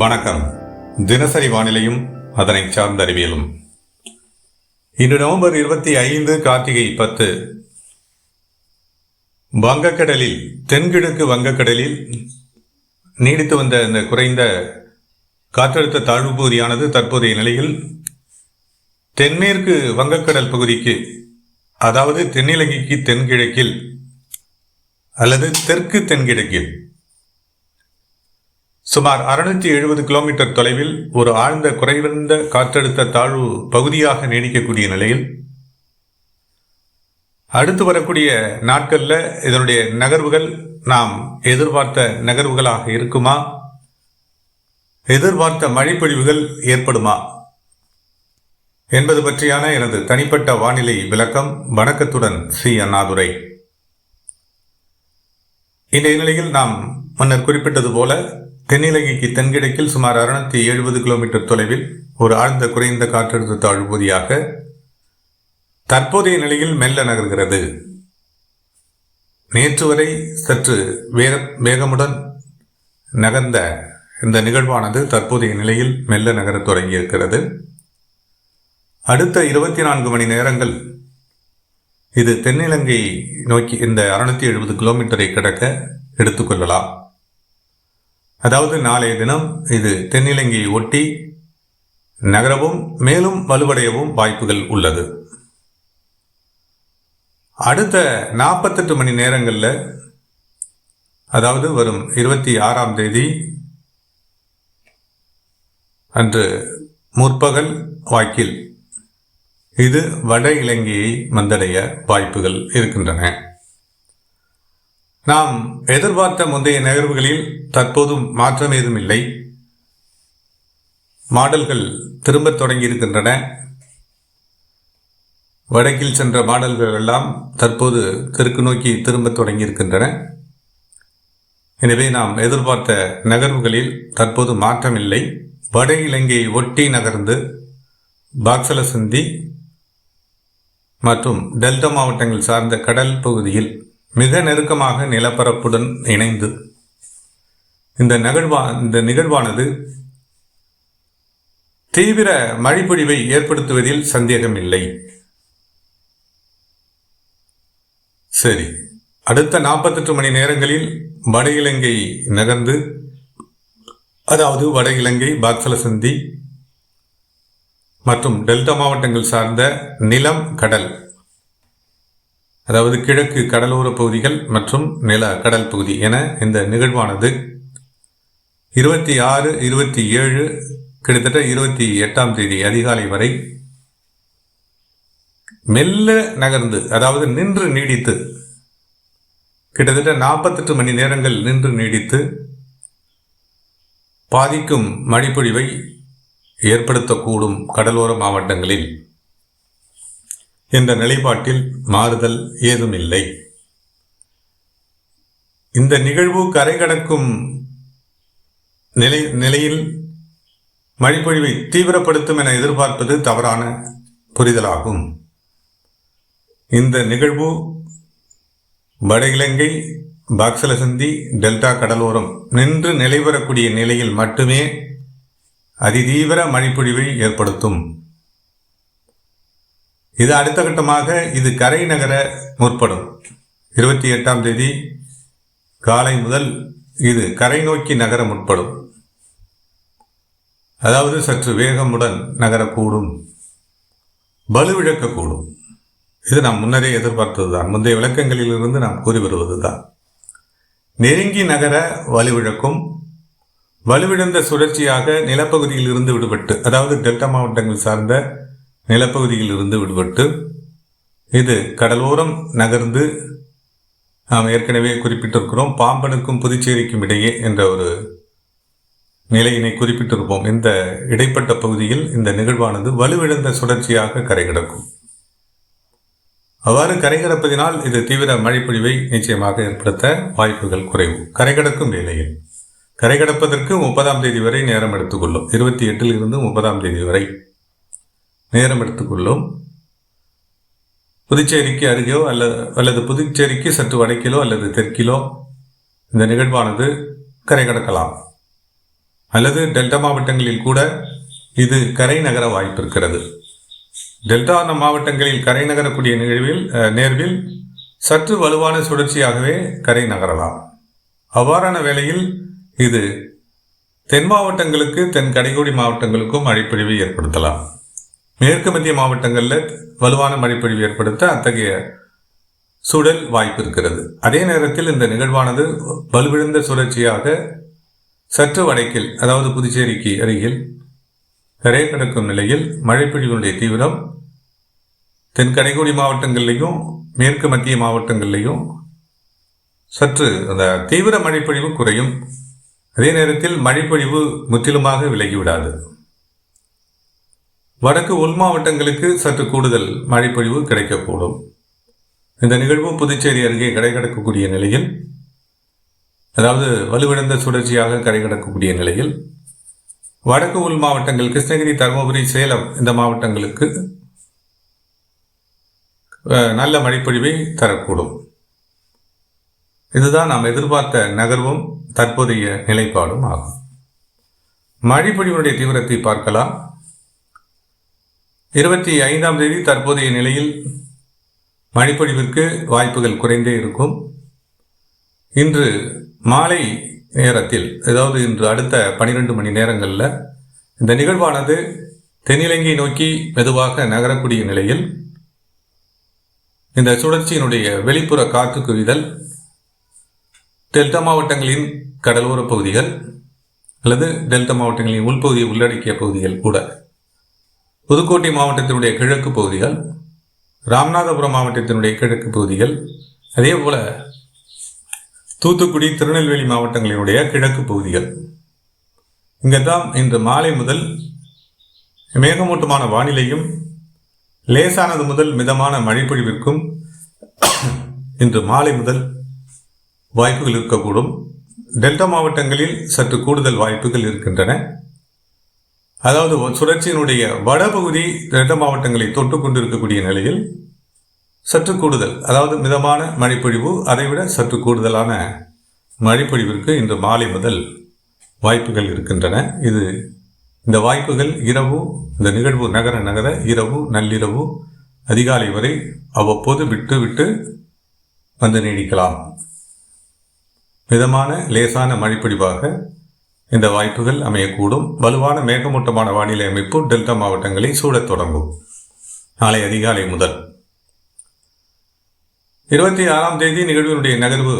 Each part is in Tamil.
வணக்கம். தினசரி வானிலையும் அதனை சார்ந்த அறிவியலும். இன்று நவம்பர் 25 கார்த்திகை 10. வங்கக்கடலில் தென்கிழக்கு வங்கக்கடலில் நீடித்து வந்த இந்த குறைந்த காற்றழுத்த தாழ்வு பகுதியானது தற்போதைய நிலையில் தென்மேற்கு வங்கக்கடல் பகுதிக்கு, அதாவது தென்னிலங்கைக்கு தென்கிழக்கில் அல்லது தெற்கு தென்கிழக்கில் சுமார் 670 கிலோமீட்டர் தொலைவில் ஒரு ஆழ்ந்த குறைந்த காற்றழுத்த தாழ்வு பகுதியாக நீடிக்கக்கூடிய நிலையில் அடுத்து வரக்கூடிய நாட்களில் இதனுடைய நகர்வுகள் நாம் எதிர்பார்த்த நகர்வுகளாக இருக்குமா, எதிர்பார்த்த மழைப்பொழிவுகள் ஏற்படுமா என்பது பற்றியான எனது தனிப்பட்ட வானிலை விளக்கம். வணக்கத்துடன் சி. அண்ணாதுரை. இன்றைய நிலையில் நாம் முன்னர் குறிப்பிட்டது போல தென்னிலங்கைக்கு தென்கிழக்கில் சுமார் 670 கிலோமீட்டர் தொலைவில் ஒரு ஆழ்ந்த குறைந்த காற்றழுத்த தாழ்வு பகுதியாக தற்போதைய நிலையில் மெல்ல நகர்கிறது. நேற்று வரை சற்று வேகமுடன் நகர்ந்த இந்த நிகழ்வானது தற்போதைய நிலையில் மெல்ல நகர தொடங்கியிருக்கிறது. அடுத்த 24 மணி நேரங்கள் இது தென்னிலங்கை நோக்கி இந்த 670 கிலோமீட்டரை கடக்க எடுத்துக்கொள்ளலாம். அதாவது நாளைய தினம் இது தென்னிலங்கையை ஒட்டி நகரவும் மேலும் வலுவடையவும் வாய்ப்புகள் உள்ளது. அடுத்த 48 மணி நேரங்களில், அதாவது வரும் 26ஆம் தேதி அன்று முற்பகல் வாக்கில் இது வட இலங்கையை வந்தடைய வாய்ப்புகள் இருக்கின்றன. நாம் எதிர்பார்த்த முந்தைய நகர்வுகளில் தற்போது மாற்றம் ஏதும் இல்லை. மாடல்கள் திரும்ப தொடங்கியிருக்கின்றன. வடக்கில் சென்ற மாடல்கள் எல்லாம் தற்போது தெற்கு நோக்கி திரும்ப தொடங்கியிருக்கின்றன. எனவே நாம் எதிர்பார்த்த நகர்வுகளில் தற்போது மாற்றமில்லை. வட இலங்கையை ஒட்டி நகர்ந்து பாக்சலசந்தி மற்றும் டெல்டா மாவட்டங்கள் சார்ந்த கடல் பகுதியில் மிக நெருக்கமாக நிலப்பரப்புடன் இணைந்து இந்த நிகழ்வானது தீவிர மழைப்பொழிவை ஏற்படுத்துவதில் சந்தேகமில்லை. சரி, அடுத்த 48 மணி நேரங்களில் வட இலங்கை நகர்ந்து, அதாவது வட இலங்கை பாக்சலசந்தி மற்றும் டெல்டா மாவட்டங்கள் சார்ந்த நிலம் கடல், அதாவது கிழக்கு கடலோர பகுதிகள் மற்றும் நில கடல் பகுதி என இந்த நிகழ்வானது 26, 27 கிட்டத்தட்ட 28ஆம் தேதி அதிகாலை வரை மெல்ல நகர்ந்து, அதாவது நின்று நீடித்து கிட்டத்தட்ட 48 மணி நேரங்கள் நின்று நீடித்து பாதிக்கும் மழைப்பொழிவை ஏற்படுத்தக்கூடும் கடலோர மாவட்டங்களில் என்ற நிலைப்பாட்டில் மாறுதல் ஏதும் இல்லை. இந்த நிகழ்வு கரை கடக்கும் நிலையில் மழைப்பொழிவை தீவிரப்படுத்தும் என எதிர்பார்ப்பது தவறான புரிதலாகும். இந்த நிகழ்வு வட இலங்கை பாக்சலசந்தி டெல்டா கடலோரம் நின்று நிலைபெறக்கூடிய நிலையில் மட்டுமே அதிதீவிர மழைப்பொழிவை ஏற்படுத்தும். இது அடுத்த கட்டமாக இது கரை நகர முற்படும். 28ஆம் தேதி காலை முதல் இது கரை நோக்கி நகர முற்படும். அதாவது சற்று வேகமுடன் நகரக்கூடும், வலுவிழக்கக்கூடும். இது நாம் முன்னரே எதிர்பார்த்ததுதான், முந்தைய விளக்கங்களிலிருந்து நாம் கூறி வருவதுதான். நெருங்கி நகர வலுவிழக்கும். வலுவிழந்த சுழற்சியாக நிலப்பகுதியில் இருந்து விடுபட்டு, அதாவது டெல்டா மாவட்டங்கள் சார்ந்த நிலப்பகுதியில் இருந்து விடுபட்டு இது கடலோரம் நகர்ந்து, நாம் ஏற்கனவே குறிப்பிட்டிருக்கிறோம், பாம்பனுக்கும் புதுச்சேரிக்கும் இடையே என்ற ஒரு நிலையினை குறிப்பிட்டிருப்போம். இந்த இடைப்பட்ட பகுதியில் இந்த நிகழ்வானது வலுவிழந்த சுழற்சியாக கரை கடக்கும். அவ்வாறு கரை கடப்பதினால் இது தீவிர மழைப்பொழிவை நிச்சயமாக ஏற்படுத்த வாய்ப்புகள் குறைவு. கரை கடக்கும் நிலையில் கரை கடப்பதற்கு 30ஆம் தேதி வரை நேரம் எடுத்துக்கொள்ளும். 28 இருந்து 30ஆம் தேதி வரை நேரம் எடுத்துக்கொள்ளும். புதுச்சேரிக்கு அருகோ அல்லது புதுச்சேரிக்கு சற்று வடக்கிலோ அல்லது தெற்கிலோ இந்த நிகழ்வானது கரை கடக்கலாம். அல்லது டெல்டா மாவட்டங்களில் கூட இது கரை நகர வாய்ப்பு இருக்கிறது. டெல்டா மாவட்டங்களில் கரை நகரக்கூடிய நேர்வில் சற்று வலுவான சுழற்சியாகவே கரை நகரலாம். அவ்வாறான வேளையில் இது தென் மாவட்டங்களுக்கு, தென் கடைக்கோடி மாவட்டங்களுக்கும் மழைப்பொழிவை ஏற்படுத்தலாம். மேற்கு மத்திய மாவட்டங்களில் வலுவான மழைப்பொழிவு ஏற்படுத்த அத்தகைய சூழல் வாய்ப்பு இருக்கிறது. அதே நேரத்தில் இந்த நிகழ்வானது வலுவிழந்த சுழற்சியாக சற்று வடக்கில், அதாவது புதுச்சேரிக்கு அருகில் கரை கடக்கும் நிலையில் மழைப்பொழிவினுடைய தீவிரம் தென் கடைக்கோடி மாவட்டங்களிலையும் மேற்கு மத்திய மாவட்டங்களிலையும் சற்று அந்த தீவிர மழைப்பொழிவு குறையும். அதே நேரத்தில் மழைப்பொழிவு முற்றிலுமாக விலகிவிடாது. வடக்கு உள் மாவட்டங்களுக்கு சற்று கூடுதல் மழைப்பொழிவு கிடைக்கக்கூடும். இந்த நிகழ்வு புதுச்சேரி அருகே கரை கடக்கக்கூடிய நிலையில், அதாவது வலுவிழந்த சுழற்சியாக கரை கடக்கக்கூடிய நிலையில் வடக்கு உள் மாவட்டங்கள் கிருஷ்ணகிரி, தருமபுரி, சேலம் இந்த மாவட்டங்களுக்கு நல்ல மழைப்பொழிவை தரக்கூடும். இதுதான் நாம் எதிர்பார்த்த நகர்வும் தற்போதைய நிலைப்பாடும் ஆகும். மழைப்பொழிவுடைய தீவிரத்தை பார்க்கலாம். 25ஆம் தேதி தற்போதைய நிலையில் மழைப்பொழிவிற்கு வாய்ப்புகள் குறைந்தே இருக்கும். இன்று மாலை நேரத்தில், அதாவது இன்று அடுத்த 12 மணி நேரங்களில் இந்த நிகழ்வானது தென்னிலங்கை நோக்கி மெதுவாக நகரக்கூடிய நிலையில் இந்த சுழற்சியினுடைய வெளிப்புற காற்று குவிதல் டெல்டா மாவட்டங்களின் கடலோர பகுதிகள் அல்லது டெல்டா மாவட்டங்களின் உள்பகுதியை உள்ளடக்கிய பகுதிகள் கூட, புதுக்கோட்டை மாவட்டத்தினுடைய கிழக்கு பகுதிகள், ராமநாதபுரம் மாவட்டத்தினுடைய கிழக்கு பகுதிகள், அதே போல தூத்துக்குடி, திருநெல்வேலி மாவட்டங்களினுடைய கிழக்கு பகுதிகள், இங்கெல்லாம் இன்று மாலை முதல் மேகமூட்டமான வானிலையும் லேசானது முதல் மிதமான மழைப்பொழிவிற்கும் இன்று மாலை முதல் வாய்ப்புகள் இருக்கக்கூடும். டெல்டா மாவட்டங்களில் சற்று கூடுதல் வாய்ப்புகள் இருக்கின்றன. அதாவது சுழற்சியினுடைய வடபகுதி டெல்டா மாவட்டங்களை தொட்டு கொண்டிருக்கக்கூடிய நிலையில் சற்று கூடுதல், அதாவது மிதமான மழைப்பொழிவு, அதைவிட சற்று கூடுதலான மழைப்பொழிவிற்கு இன்று மாலை முதல் வாய்ப்புகள் இருக்கின்றன. இந்த வாய்ப்புகள் இரவு, இந்த நிகழ்வு நகர இரவு, நள்ளிரவு, அதிகாலை வரை அவ்வப்போது விட்டு விட்டு வந்து நீடிக்கலாம். மிதமான லேசான மழைப்பொழிவாக இந்த வாய்ப்புகள் அமையக்கூடும். வலுவான மேகமூட்டமான வானிலை அமைப்பு டெல்டா மாவட்டங்களை சூழத் தொடங்கும் நாளை அதிகாலை முதல். 26ஆம் தேதி நிகழ்வினுடைய நகர்வு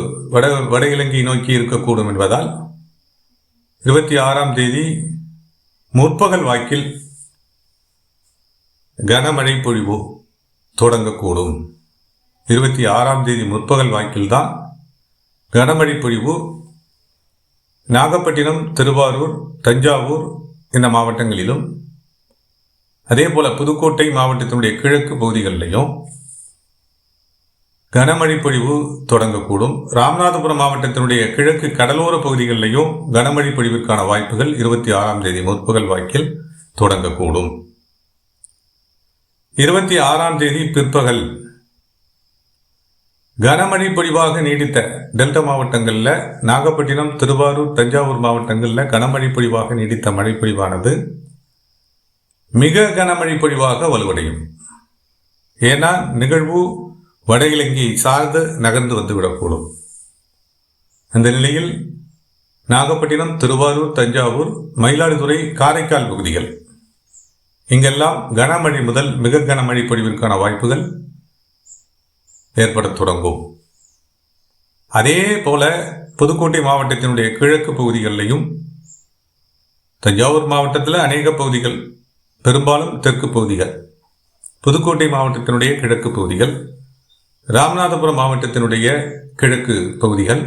வட இலங்கை நோக்கி இருக்கக்கூடும் என்பதால் 26ஆம் தேதி முற்பகல் வாக்கில் கனமழை பொழிவு தொடங்கக்கூடும். 26ஆம் தேதி முற்பகல் வாக்கில்தான் கனமழை பொழிவு நாகப்பட்டினம், திருவாரூர், தஞ்சாவூர் இந்த மாவட்டங்களிலும், அதே போல புதுக்கோட்டை மாவட்டத்தினுடைய கிழக்கு பகுதிகளிலையும் கனமழை பொழிவு தொடங்கக்கூடும். ராமநாதபுரம் மாவட்டத்தினுடைய கிழக்கு கடலோர பகுதிகளிலையும் கனமழை பொழிவிற்கான வாய்ப்புகள் 26ஆம் தேதி முற்பகல் வாக்கில் தொடங்கக்கூடும். 26ஆம் தேதி பிற்பகல் கனமழை பொழிவாக நீடித்த டெல்டா மாவட்டங்களில் நாகப்பட்டினம், திருவாரூர், தஞ்சாவூர் மாவட்டங்களில் கனமழை பொழிவாக நீடித்த மழைப்பொழிவானது மிக கனமழை பொழிவாக வலுவடையும். ஏன்னா நிகழ்வு வட இலங்கையை சார்ந்து நகர்ந்து வந்துவிடக்கூடும். அந்த நிலையில் நாகப்பட்டினம், திருவாரூர், தஞ்சாவூர், மயிலாடுதுறை, காரைக்கால் பகுதிகள் இங்கெல்லாம் கனமழை முதல் மிக கனமழை பொழிவிற்கான வாய்ப்புகள் ஏற்படத் தொடங்கும். அதே போல புதுக்கோட்டை மாவட்டத்தினுடைய கிழக்கு பகுதிகளிலையும், தஞ்சாவூர் மாவட்டத்தில் அநேக பகுதிகள், பெரும்பாலும் தெற்கு பகுதிகள், புதுக்கோட்டை மாவட்டத்தினுடைய கிழக்கு பகுதிகள், ராமநாதபுரம் மாவட்டத்தினுடைய கிழக்கு பகுதிகள்,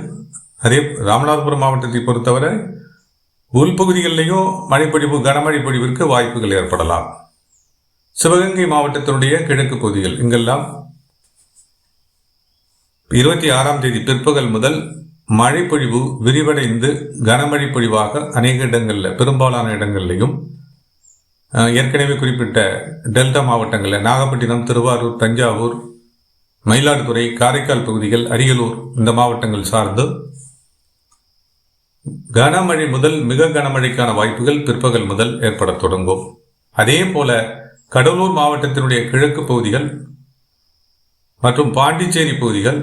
அதே ராமநாதபுரம் மாவட்டத்தை பொறுத்தவரை உள்பகுதிகளிலேயும் மழைப்பொழிவு, கனமழை பொழிவிற்கு வாய்ப்புகள் ஏற்படலாம். சிவகங்கை மாவட்டத்தினுடைய கிழக்கு பகுதிகள் இங்கெல்லாம் 26ஆம் தேதி பிற்பகல் முதல் மழைப்பொழிவு விரிவடைந்து கனமழை பொழிவாக அநேக இடங்களில், பெரும்பாலான இடங்கள்லையும், ஏற்கனவே குறிப்பிட்ட டெல்டா மாவட்டங்களில் நாகப்பட்டினம், திருவாரூர், தஞ்சாவூர், மயிலாடுதுறை, காரைக்கால் பகுதிகள், அரியலூர் இந்த மாவட்டங்கள் சார்ந்து கனமழை முதல் மிக கனமழைக்கான வாய்ப்புகள் பிற்பகல் முதல் ஏற்படத் தொடங்கும். அதே போல கடலூர் மாவட்டத்தினுடைய கிழக்கு பகுதிகள் மற்றும் பாண்டிச்சேரி பகுதிகள்,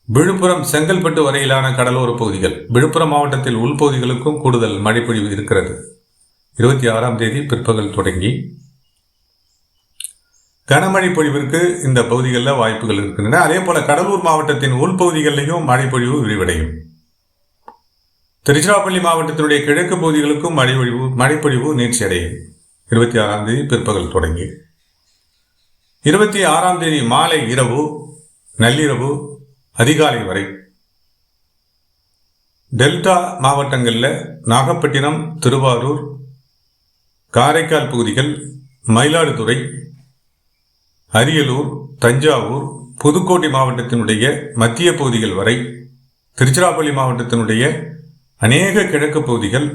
விழுப்புரம் செங்கல்பட்டு வரையிலான கடலோர பகுதிகள், விழுப்புரம் மாவட்டத்தில் உள்பகுதிகளுக்கும் கூடுதல் மழைப்பொழிவு இருக்கிறது. 26ஆம் தேதி பிற்பகல் தொடங்கி கனமழை பொழிவிற்கு இந்த பகுதிகளில் வாய்ப்புகள் இருக்கின்றன. அதே போல கடலூர் மாவட்டத்தின் உள்பகுதிகளிலையும் மழைப்பொழிவு விரிவடையும். திருச்சிராப்பள்ளி மாவட்டத்தினுடைய கிழக்கு பகுதிகளுக்கும் மழைப்பொழிவு நீட்சி அடையும். 26ஆம் தேதி பிற்பகல் தொடங்கி 26ஆம் தேதி மாலை இரவு, நள்ளிரவு, அதிகாலை வரை டெல்டா மாவட்டங்களில் நாகப்பட்டினம், திருவாரூர், காரைக்கால் பகுதிகள், மயிலாடுதுறை, அரியலூர், தஞ்சாவூர், புதுக்கோட்டை மாவட்டத்தினுடைய மத்திய பகுதிகள் வரை, திருச்சிராப்பள்ளி மாவட்டத்தினுடைய அநேக கிழக்கு பகுதிகள்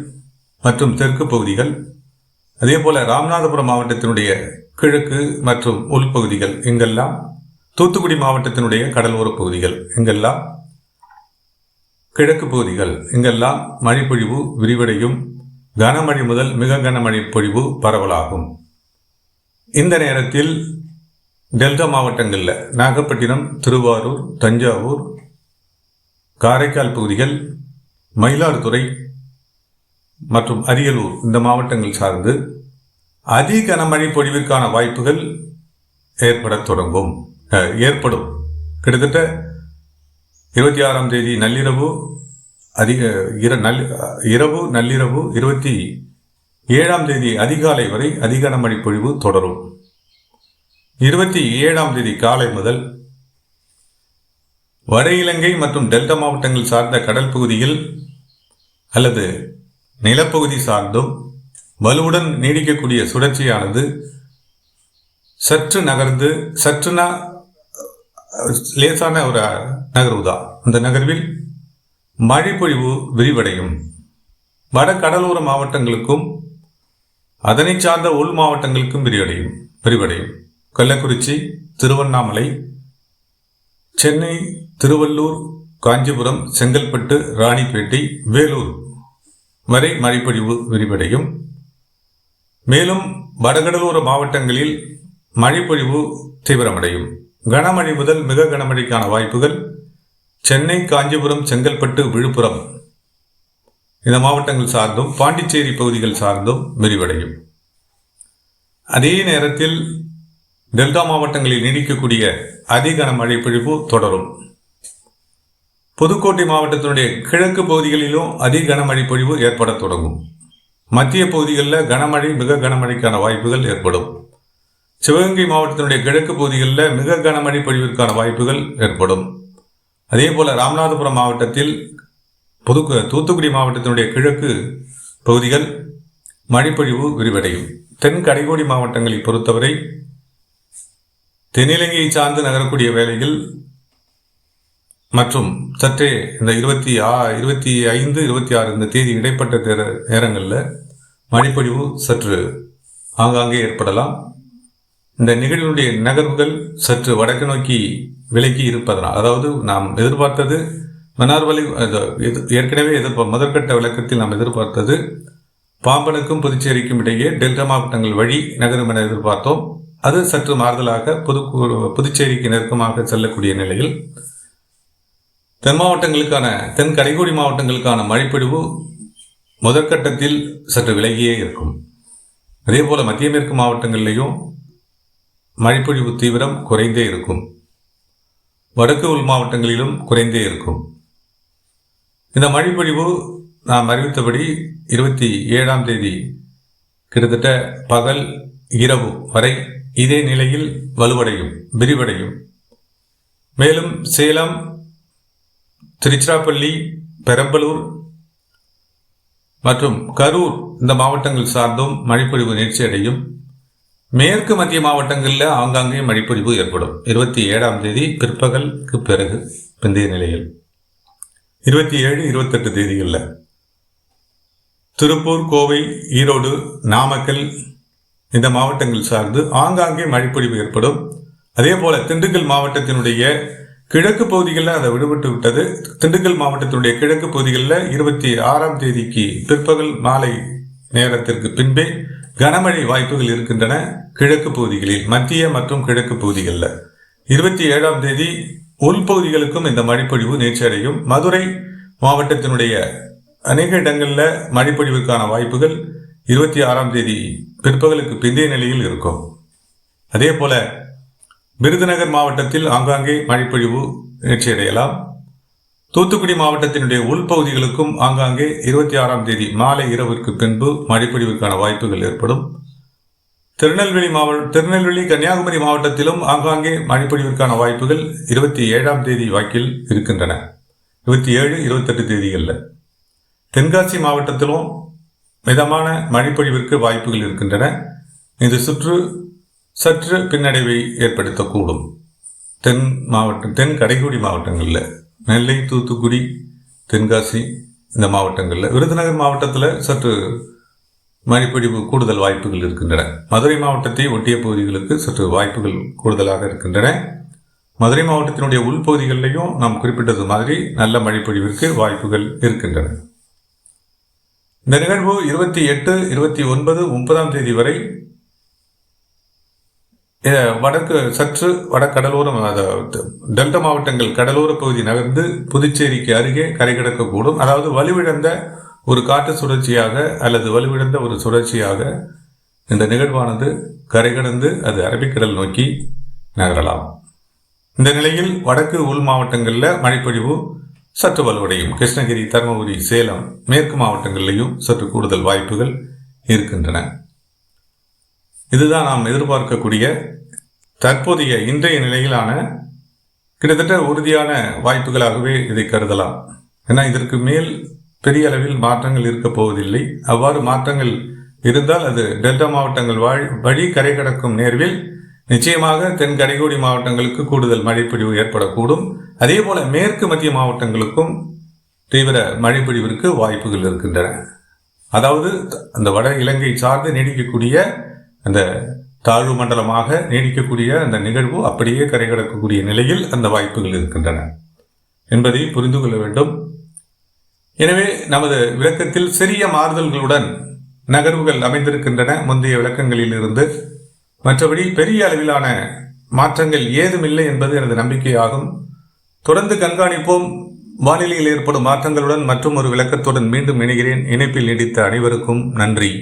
மற்றும் தெற்கு பகுதிகள், அதே போல ராமநாதபுரம் மாவட்டத்தினுடைய கிழக்கு மற்றும் உள்பகுதிகள், இங்கெல்லாம் தூத்துக்குடி மாவட்டத்தினுடைய கடலோர பகுதிகள், இங்கெல்லாம் கிழக்கு பகுதிகள், இங்கெல்லாம் மழைப்பொழிவு விரிவடையும். கனமழை முதல் மிக கனமழை பொழிவு பரவலாகும். இந்த நேரத்தில் டெல்டா மாவட்டங்களில் நாகப்பட்டினம், திருவாரூர், தஞ்சாவூர், காரைக்கால் பகுதிகள், மயிலாடுதுறை மற்றும் அரியலூர் இந்த மாவட்டங்கள் சார்ந்து அதிக கனமழை பொழிவிற்கான வாய்ப்புகள் ஏற்படும். கிட்டத்தட்ட 26ஆம் தேதி நள்ளிரவு, இரவு, நள்ளிரவு, 27ஆம் தேதி அதிகாலை வரை அதிக கனமழை பொழிவு தொடரும். 27ஆம் தேதி காலை முதல் வட இலங்கை மற்றும் டெல்டா மாவட்டங்கள் சார்ந்த கடல் பகுதியில் அல்லது நிலப்பகுதி சார்ந்தும் வலுவுடன் நீடிக்கக்கூடிய சுழற்சியானது சற்று நகர்ந்து லேசான ஒரு நகர்வுதான். அந்த நகர்வில் மழைப்பொழிவு விரிவடையும். வட கடலோர மாவட்டங்களுக்கும் அதனை சார்ந்த உள் மாவட்டங்களுக்கும் விரிவடையும். கள்ளக்குறிச்சி, திருவண்ணாமலை, சென்னை, திருவள்ளூர், காஞ்சிபுரம், செங்கல்பட்டு, ராணிப்பேட்டை, வேலூர் வரை மழைப்பொழிவு விரிவடையும். மேலும் வடகடலோர மாவட்டங்களில் மழைப்பொழிவு தீவிரமடையும். கனமழை முதல் மிக கனமழைக்கான வாய்ப்புகள் சென்னை, காஞ்சிபுரம், செங்கல்பட்டு, விழுப்புரம் இந்த மாவட்டங்கள் சார்ந்தும் பாண்டிச்சேரி பகுதிகள் சார்ந்தும் விரிவடையும். அதே நேரத்தில் டெல்டா மாவட்டங்களில் நீடிக்கக்கூடிய அதிக கனமழை பொழிவு தொடரும். புதுக்கோட்டை மாவட்டத்தினுடைய கிழக்கு பகுதிகளிலும் அதிக கனமழை பொழிவு ஏற்பட தொடங்கும். மத்திய பகுதிகளில் கனமழை மிக கனமழைக்கான வாய்ப்புகள் ஏற்படும். சிவகங்கை மாவட்டத்தினுடைய கிழக்கு பகுதிகளில் மிக கனமழை பொழிவிற்கான வாய்ப்புகள் ஏற்படும். அதே போல ராமநாதபுரம் மாவட்டத்தில், தூத்துக்குடி மாவட்டத்தினுடைய கிழக்கு பகுதிகள் மழைப்பொழிவு விரிவடையும். தென் கடைக்கோடி மாவட்டங்களை பொறுத்தவரை தென்னிலங்கையை சார்ந்து நகரக்கூடிய வேளைகள் மற்றும் சற்றே இந்த 25, 26 இந்த தேதி இடைப்பட்ட நேரங்களில் மழைப்பொழிவு சற்று ஆங்காங்கே ஏற்படலாம். இந்த நிகழ்வுடைய நகர்வுகள் சற்று வடக்கு நோக்கி விலகி இருப்பதனால், அதாவது நாம் எதிர்பார்த்தது மன்னார்வலி, ஏற்கனவே முதற்கட்ட விளக்கத்தில் நாம் எதிர்பார்த்தது பாம்பனுக்கும் புதுச்சேரிக்கும் இடையே டெல்டா மாவட்டங்கள் வழி நகரும் என எதிர்பார்த்தோம். அது சற்று மாறுதலாக புதுச்சேரிக்கு நெருக்கமாக செல்லக்கூடிய நிலையில் தென் கடைக்கோடி மாவட்டங்களுக்கான மழைப்பொழிவு முதற்கட்டத்தில் சற்று விலகியே இருக்கும். அதே போல மத்திய மேற்கு மாவட்டங்களிலேயும் மழைப்பொழிவு தீவிரம் குறைந்தே இருக்கும். வடக்கு உள் மாவட்டங்களிலும் குறைந்தே இருக்கும். இந்த மழைப்பொழிவு நாம் அறிவித்தபடி 27ஆம் தேதி கிட்டத்தட்ட பகல், இரவு வரை இதே நிலையில் வலுவடையும், விரிவடையும். மேலும் சேலம், திருச்சிராப்பள்ளி, பெரம்பலூர் மற்றும் கரூர் இந்த மாவட்டங்கள் சார்ந்தும் மழைப்பொழிவு நீட்சி அடையும். மேற்கு மத்திய மாவட்டங்களில் ஆங்காங்கே மழைப்பொழிவு ஏற்படும். 27ஆம் தேதி பிற்பகலுக்கு பிறகு பிந்தைய நிலையில் 27, 28 தேதிகளில் திருப்பூர், கோவை, ஈரோடு, நாமக்கல் இந்த மாவட்டங்கள் சார்ந்து ஆங்காங்கே மழைப்பொழிவு ஏற்படும். அதே போல திண்டுக்கல் மாவட்டத்தினுடைய கிழக்கு பகுதிகளில் அதை விடுபட்டு விட்டது. திண்டுக்கல் மாவட்டத்தினுடைய கிழக்கு பகுதிகளில் 26ஆம் தேதிக்கு பிற்பகல் மாலை நேரத்திற்கு பின்பே கனமழை வாய்ப்புகள் இருக்கின்றன. கிழக்கு பகுதிகளில், மத்திய மற்றும் கிழக்கு பகுதிகளில் 27ஆம் தேதி உள்பகுதிகளுக்கும் இந்த மழைப்பொழிவு நீச்சடையும். மதுரை மாவட்டத்தினுடைய அநேக இடங்களில் மழைப்பொழிவுக்கான வாய்ப்புகள் 26ஆம் தேதி பிற்பகலுக்கு பிந்தைய நிலையில் இருக்கும். அதே போல விருதுநகர் மாவட்டத்தில் ஆங்காங்கே மழைப்பொழிவு நீட்சியடையலாம். தூத்துக்குடி மாவட்டத்தினுடைய உள்பகுதிகளுக்கும் ஆங்காங்கே 26ஆம் தேதி மாலை இரவிற்கு பின்பு மழைப்பொழிவுக்கான வாய்ப்புகள் ஏற்படும். திருநெல்வேலி கன்னியாகுமரி மாவட்டத்திலும் ஆங்காங்கே மழைப்பொழிவிற்கான வாய்ப்புகள் 27ஆம் தேதி வாக்கில் இருக்கின்றன. 27, 28 தேதிகளில். தென்காசி மாவட்டத்திலும் மிதமான மழைப்பொழிவிற்கு வாய்ப்புகள் இருக்கின்றன. இந்த சுற்று சற்று பின்னடைவை ஏற்படுத்தக்கூடும். தென் கடைக்குடி மாவட்டங்களில், நெல்லை, தூத்துக்குடி, தென்காசி இந்த மாவட்டங்களில். விருதுநகர் மாவட்டத்தில் சற்று மழைப்பொழிவு கூடுதல் வாய்ப்புகள் இருக்கின்றன. மதுரை மாவட்டத்தை ஒட்டிய பகுதிகளுக்கு சற்று வாய்ப்புகள் கூடுதலாக இருக்கின்றன. மதுரை மாவட்டத்தினுடைய உள்பகுதிகளிலையும் நாம் குறிப்பிட்டது மாதிரி நல்ல மழைப்பொழிவிற்கு வாய்ப்புகள் இருக்கின்றன. இந்த நிகழ்வு 28, 29, 30ஆம் தேதி வரை சற்று வடகடலோரம், டெல்டா மாவட்டங்கள் கடலோர பகுதி நகர்ந்து புதுச்சேரிக்கு அருகே கரை கடக்கக்கூடும். அதாவது வலுவிழந்த ஒரு காற்று சுழற்சியாக அல்லது வலுவிழந்த ஒரு சுழற்சியாக இந்த நிகழ்வானது கரை கடந்து அது அரபிக்கடல் நோக்கி நகரலாம். இந்த நிலையில் வடக்கு உள் மாவட்டங்களில் மழைப்பொழிவு சற்று வலுவடையும். கிருஷ்ணகிரி, தருமபுரி, சேலம், மேற்கு மாவட்டங்களிலையும் சற்று கூடுதல் வாய்ப்புகள் இருக்கின்றன. இதுதான் நாம் எதிர்பார்க்கக்கூடிய தற்போதைய இன்றைய நிலையிலான கிட்டத்தட்ட உறுதியான வாய்ப்புகளாகவே இதை கருதலாம். ஏன்னா இதற்கு மேல் பெரிய அளவில் மாற்றங்கள் இருக்கப் போவதில்லை. அவ்வாறு மாற்றங்கள் இருந்தால் அது டெல்டா மாவட்டங்கள் வழி கரை கடக்கும் நேர்வில் நிச்சயமாக தென் கடைக்கோடி மாவட்டங்களுக்கு கூடுதல் மழைப்பொழிவு ஏற்படக்கூடும். அதே போல மேற்கு மத்திய மாவட்டங்களுக்கும் தீவிர மழைப்பொழிவிற்கு வாய்ப்புகள் இருக்கின்றன. அதாவது அந்த வட இலங்கை சார்ந்து நீடிக்கக்கூடிய அந்த தாழ்வு மண்டலமாக நீடிக்கக்கூடிய அந்த நிகழ்வு அப்படியே கரை கடக்கக்கூடிய நிலையில் அந்த வாய்ப்புகள் இருக்கின்றன என்பதை புரிந்து கொள்ள வேண்டும். எனவே நமது விளக்கத்தில் சிறிய மாறுதல்களுடன் நகர்வுகள் அமைந்திருக்கின்றன முந்தைய விளக்கங்களில் இருந்து. மற்றபடி பெரிய அளவிலான மாற்றங்கள் ஏதுமில்லை என்பது எனது நம்பிக்கையாகும். தொடர்ந்து கண்காணிப்போம். வானிலையில் ஏற்படும் மாற்றங்களுடன் மற்றும் ஒரு விளக்கத்துடன் மீண்டும் இணைகிறேன். இணைப்பில் நீடித்த அனைவருக்கும் நன்றி.